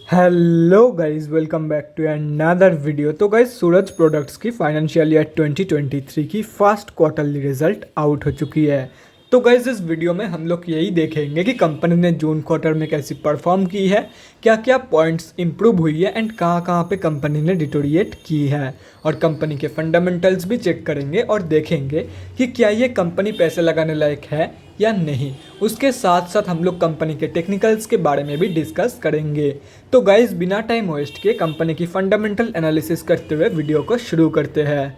Hello guys, welcome back to another video. तो guys, Suraj products की financial year 2023 की first quarterly result out हो चुकी है। तो गाइस, इस वीडियो में हम लोग यही देखेंगे कि कंपनी ने जून क्वार्टर में कैसी परफॉर्म की है, क्या क्या पॉइंट्स इंप्रूव हुई है एंड कहाँ कहाँ पे कंपनी ने डिटोरिएट की है, और कंपनी के फंडामेंटल्स भी चेक करेंगे और देखेंगे कि क्या ये कंपनी पैसे लगाने लायक है या नहीं। उसके साथ साथ हम लोग कंपनी के टेक्निकल्स के बारे में भी डिस्कस करेंगे। तो गाइस, बिना टाइम वेस्ट किए कंपनी की फंडामेंटल एनालिसिस करते हुए वीडियो को शुरू करते हैं।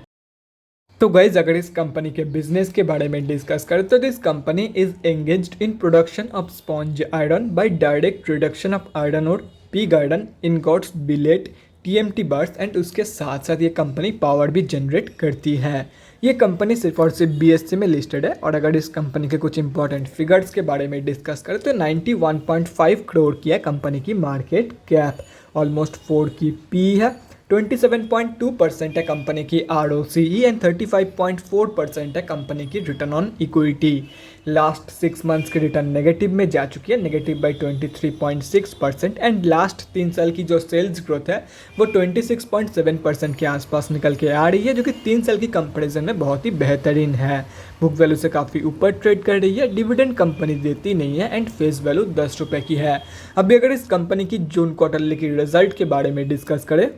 तो गाइज, अगर इस कंपनी के बिजनेस के बारे में डिस्कस करें तो this company is engaged in production of sponge iron by direct reduction of iron और pig iron ingots billet TMT bars and उसके साथ साथ ये कंपनी पावर भी जनरेट करती है। ये कंपनी सिर्फ और सिर्फ बीएससी में लिस्टेड है। और अगर इस कंपनी के कुछ इंपॉर्टेंट फिगर्स के बारे में डिस्कस करें तो 91.5 करोड़ की है कंपनी की मार्केट कैप, ऑलमोस्ट 4 की पी है, 27.2% है कंपनी की ROCE एंड 35.4% है कंपनी की return on equity. Last 6 months की रिटर्न नेगेटिव में जा चुकी है, नेगेटिव बाई 23.6%। एंड लास्ट 3 साल की जो सेल्स ग्रोथ है वो 26.7% के आसपास निकल के आ रही है, जो कि 3 साल की कंपैरिजन में बहुत ही बेहतरीन है। बुक वैल्यू से काफ़ी ऊपर ट्रेड कर रही है, डिविडेंड कंपनी देती नहीं है एंड फेस वैल्यू 10 रुपये की है। अभी अगर इस कंपनी की जून क्वार्टरली की रिजल्ट के बारे में डिस्कस करें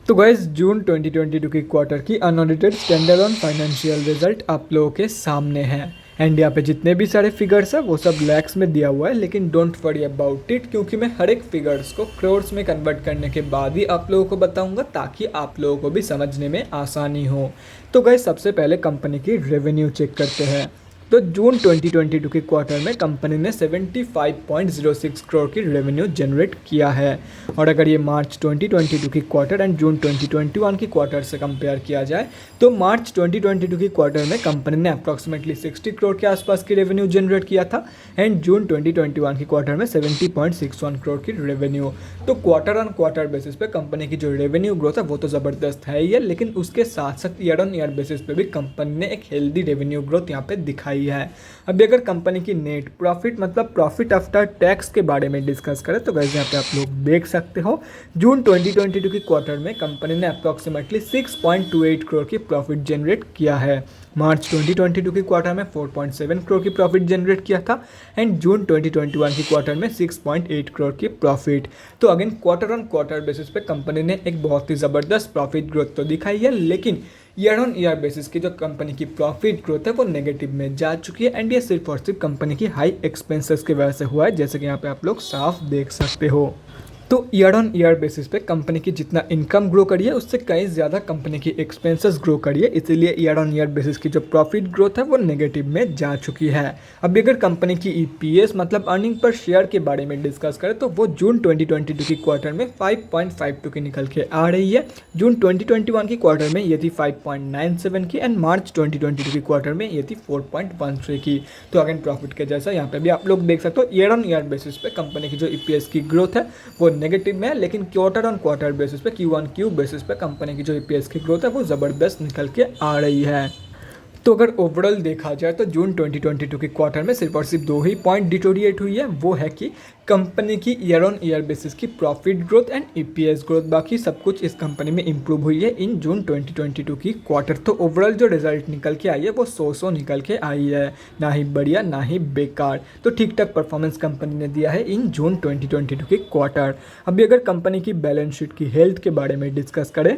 तो गाइस, जून 2022 की क्वार्टर की unaudited standard on financial result आप लोगों के सामने है। एंड यहाँ पे जितने भी सारे फिगर्स है वो सब लैक्स में दिया हुआ है, लेकिन डोंट वरी अबाउट इट, क्योंकि मैं हर एक फिगर्स को क्रोर्स में कन्वर्ट करने के बाद ही आप लोगों को बताऊंगा, ताकि आप लोगों को भी समझने में आसानी हो। तो गाइस, सबसे पहले कंपनी की रेवेन्यू चेक करते हैं। तो जून 2022 के क्वार्टर में कंपनी ने 75.06 करोड़ की रेवेन्यू जनरेट किया है। और अगर ये मार्च 2022 की क्वार्टर एंड जून 2021 की क्वार्टर से कंपेयर किया जाए तो मार्च 2022 की क्वार्टर में कंपनी ने अप्रॉक्सीमेटली 60 करोड़ के आसपास की रेवेन्यू जनरेट किया था एंड जून 2021 की क्वार्टर में 70.61 करोड़ की रेवेन्यू। तो क्वार्टर ऑन क्वार्टर बेसिस पे कंपनी की जो रेवेन्यू ग्रोथ है वो तो ज़बरदस्त है ही है, लेकिन उसके साथ साथ ईयर ऑन ईयर बेसिस पे भी कंपनी ने एक हेल्दी रेवेन्यू ग्रोथ यहाँ पे दिखाई है। अभी अगर कंपनी की नेट प्रॉफिट मतलब प्रॉफिट आफ्टर टैक्स के बारे में डिस्कस करें तो गाइस, यहाँ पे आप लोग देख सकते हो जून 2022 की क्वार्टर में कंपनी ने अप्रॉक्सीमेटली 6.28 करोड़ की प्रॉफिट जनरेट किया है। मार्च 2022 की क्वार्टर में 4.7 करोड़ की प्रॉफिट जनरेट किया था एंड जून 2021 की क्वार्टर में 6.8 करोड़ की प्रॉफिट। तो again quarter on quarter basis पे कंपनी ने एक बहुत ही ज़बरदस्त प्रॉफिट ग्रोथ तो दिखाई है, लेकिन ईयर ऑन ईयर बेसिस की जो कंपनी की प्रॉफिट ग्रोथ है वो नेगेटिव में जा चुकी है। एंड ये सिर्फ और सिर्फ कंपनी की हाई एक्सपेंसेस की वजह से हुआ है, जैसे कि यहाँ पे आप लोग साफ देख सकते हो। तो ईयर ऑन ईयर बेसिस पे कंपनी की जितना इनकम ग्रो करी है उससे कहीं ज़्यादा कंपनी की एक्सपेंसेस ग्रो करी है, इसीलिए ईयर ऑन ईयर बेसिस की जो प्रॉफिट ग्रोथ है वो नेगेटिव में जा चुकी है। अभी अगर कंपनी की EPS मतलब अर्निंग पर शेयर के बारे में डिस्कस करें तो वो जून 2022 की क्वार्टर में 5.52 की निकल के आ रही है। जून 2021 की क्वार्टर में ये थी 5.97 की एंड मार्च 2022 की क्वार्टर में ये थी 4.13 की। तो अगेन प्रॉफिट के जैसा यहाँ पे भी आप लोग देख सकते हो, ईयर ऑन ईयर बेसिस पे कंपनी की जो EPS की ग्रोथ है वो नेगेटिव में है, लेकिन क्वार्टर ऑन क्वार्टर बेसिस पे Q1Q बेसिस पे कंपनी की जो EPS की ग्रोथ है वो ज़बरदस्त निकल के आ रही है। तो अगर ओवरऑल देखा जाए तो जून 2022 के क्वार्टर में सिर्फ और सिर्फ 2 ही पॉइंट डिटोरिएट हुई है, वो है कि कंपनी की ईयर ऑन ईयर बेसिस की profit growth and EPS growth. बाकी सब कुछ इस कंपनी में इंप्रूव हुई है इन जून 2022 की क्वार्टर। तो ओवरऑल जो रिजल्ट निकल के आई है वो सो निकल के आई है, ना ही बढ़िया ना ही बेकार। तो ठीक ठाक परफॉर्मेंस कंपनी ने दिया है इन जून 2022 की क्वार्टर। अभी अगर कंपनी की बैलेंस शीट की हेल्थ के बारे में डिस्कस करें,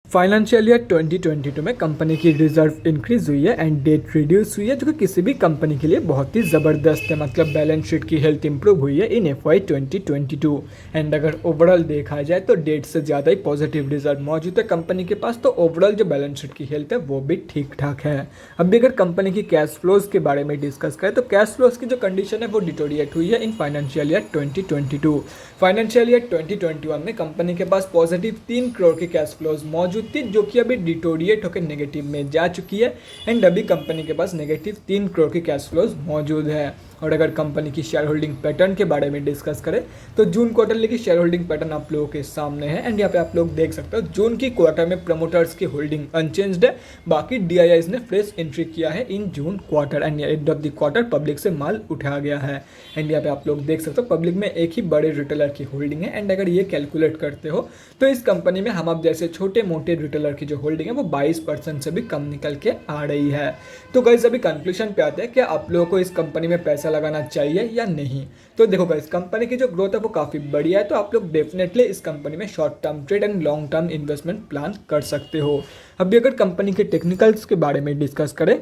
फाइनेंशियल ईयर 2022 में कंपनी की रिजर्व इंक्रीज हुई है एंड डेट रिड्यूस हुई है, जो कि किसी भी कंपनी के लिए बहुत ही ज़बरदस्त है। मतलब बैलेंस शीट की हेल्थ इंप्रूव हुई है इन FY 2022। एंड अगर ओवरऑल देखा जाए तो डेट से ज़्यादा ही पॉजिटिव रिजर्व मौजूद है कंपनी के पास। तो ओवरऑल जो बैलेंस शीट की हेल्थ है वो भी ठीक ठाक है। अभी अगर कंपनी की कैश फ्लोज के बारे में डिस्कस करें तो कैश फ्लोज की जो कंडीशन है वो डिटोरिएट हुई है in financial year 2022। Financial year 2021 में कंपनी के पास पॉजिटिव 3 करोड़ की कैश फ्लोज मौजूद थी, जो कि अभी डिटोरिएट होकर नेगेटिव में जा चुकी है एंड अभी कंपनी के पास नेगेटिव 3 करोड़ की कैश फ्लोज मौजूद है। और अगर कंपनी की शेयर होल्डिंग पैटर्न के बारे में डिस्कस करें तो जून क्वार्टरली की शेयर होल्डिंग पैटर्न आप लोगों के सामने है एंड यहाँ पे आप लोग देख सकते हो जून की क्वार्टर में प्रमोटर्स की होल्डिंग अनचेंज्ड है। बाकी DIIs ने फ्रेश एंट्री किया है in June quarter and end of the quarter public से माल उठाया गया है। एंड यहाँ पे आप लोग देख सकते हो पब्लिक में एक ही बड़े रिटेलर की होल्डिंग है एंड अगर ये कैलकुलेट करते हो तो इस कंपनी में हम आप जैसे छोटे मोटे रिटेलर की जो होल्डिंग है वो 22% से भी कम निकल के आ रही है। तो गाइस अभी कंक्लूजन पे आते हैं कि आप लोगों को इस कंपनी में पैसा लगाना चाहिए या नहीं। तो देखो गाइस कंपनी की जो ग्रोथ है वो काफ़ी बढ़िया है, तो आप लोग डेफिनेटली इस कंपनी में short term trade and long term investment plan कर सकते हो। अभी अगर कंपनी के टेक्निकल्स के बारे में डिस्कस करें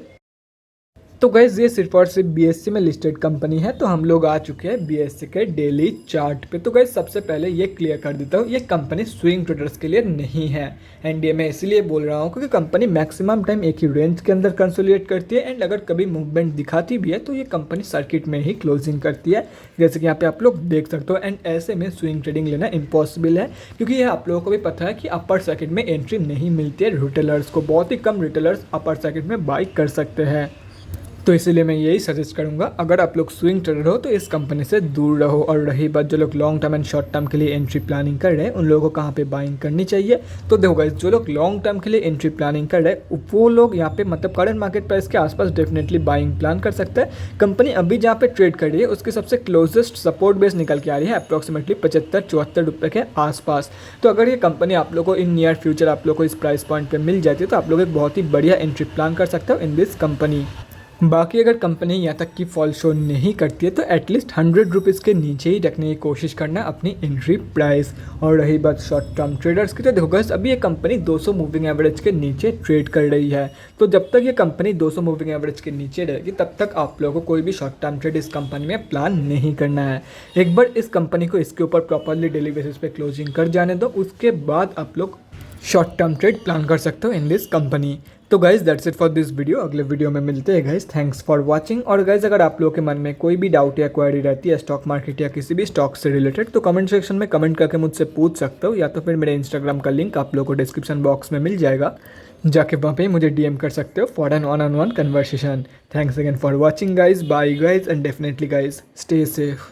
तो गैस ये सिर्फ और सिर्फ BSE में लिस्टेड कंपनी है। तो हम लोग आ चुके हैं BSE के डेली चार्ट पे। तो गैस सबसे पहले ये क्लियर कर देता हूँ, ये कंपनी स्विंग ट्रेडर्स के लिए नहीं है एंड ये मैं इसलिए बोल रहा हूँ क्योंकि कंपनी मैक्सिमम टाइम एक ही रेंज के अंदर कंसोलिडेट करती है एंड अगर कभी मूवमेंट दिखाती भी है तो ये कंपनी सर्किट में ही क्लोजिंग करती है, जैसे कि यहाँ पे आप लोग देख सकते हो। एंड ऐसे में स्विंग ट्रेडिंग लेना इम्पॉसिबल है क्योंकि ये आप लोगों को भी पता है कि अपर सर्किट में एंट्री नहीं मिलती है रिटेलर्स को, बहुत ही कम रिटेलर्स अपर सर्किट में बाई कर सकते हैं। तो इसीलिए मैं यही सजेस्ट करूंगा अगर आप लोग स्विंग ट्रेडर हो तो इस कंपनी से दूर रहो। और रही बात जो लोग long term and short term के लिए एंट्री प्लानिंग कर रहे हैं उन लोगों को कहाँ पे बाइंग करनी चाहिए, तो देखो गाइस जो लोग लॉन्ग टर्म के लिए एंट्री प्लानिंग कर रहे हैं वो लोग यहाँ पे मतलब करंट मार्केट प्राइस के आसपास डेफिनेटली बाइंग प्लान कर सकते हैं। कंपनी अभी जहाँ पे ट्रेड कर रही है उसके सबसे क्लोजेस्ट सपोर्ट बेस निकल के आ रही है अप्रॉक्सीमेटली 75-74 रुपये के आसपास। तो अगर ये कंपनी आप लोग को इन नियर फ्यूचर आप लोग को इस प्राइस पॉइंट पर मिल जाती है तो आप लोग एक बहुत ही बढ़िया एंट्री प्लान कर सकते हो इन दिस कंपनी। बाकी अगर कंपनी यहाँ तक की फॉल शो नहीं करती है तो एटलीस्ट 100 रुपीज़ के नीचे ही रखने की कोशिश करना अपनी एंट्री प्राइस। और रही बात शॉर्ट टर्म ट्रेडर्स की तो देखो गाइस अभी ये कंपनी 200 मूविंग एवरेज के नीचे ट्रेड कर रही है। तो जब तक ये कंपनी 200 मूविंग एवरेज के नीचे रहेगी तब तक आप लोगों को कोई भी शॉर्ट टर्म ट्रेड इस कंपनी में प्लान नहीं करना है। एक बार इस कंपनी को इसके ऊपर प्रॉपरली डेली बेसिस पे क्लोजिंग कर जाने दो, उसके बाद आप लोग शॉर्ट टर्म ट्रेड प्लान कर सकते हो इन दिस कंपनी। तो guys that's it for this video, अगले वीडियो में मिलते हैं गाइज। Thanks for watching. और गाइज अगर आप लोगों के मन में कोई भी डाउट या क्वेरी रहती है स्टॉक मार्केट या किसी भी स्टॉक से रिलेटेड तो कमेंट सेक्शन में कमेंट करके मुझसे पूछ सकते हो, या तो फिर मेरे इंस्टाग्राम का लिंक आप लोगों को डिस्क्रिप्शन बॉक्स में मिल जाएगा, जाके वहाँ पे मुझे DM कर सकते हो for an on conversation. Thanks again for watching guys, bye guys and definitely guys stay safe.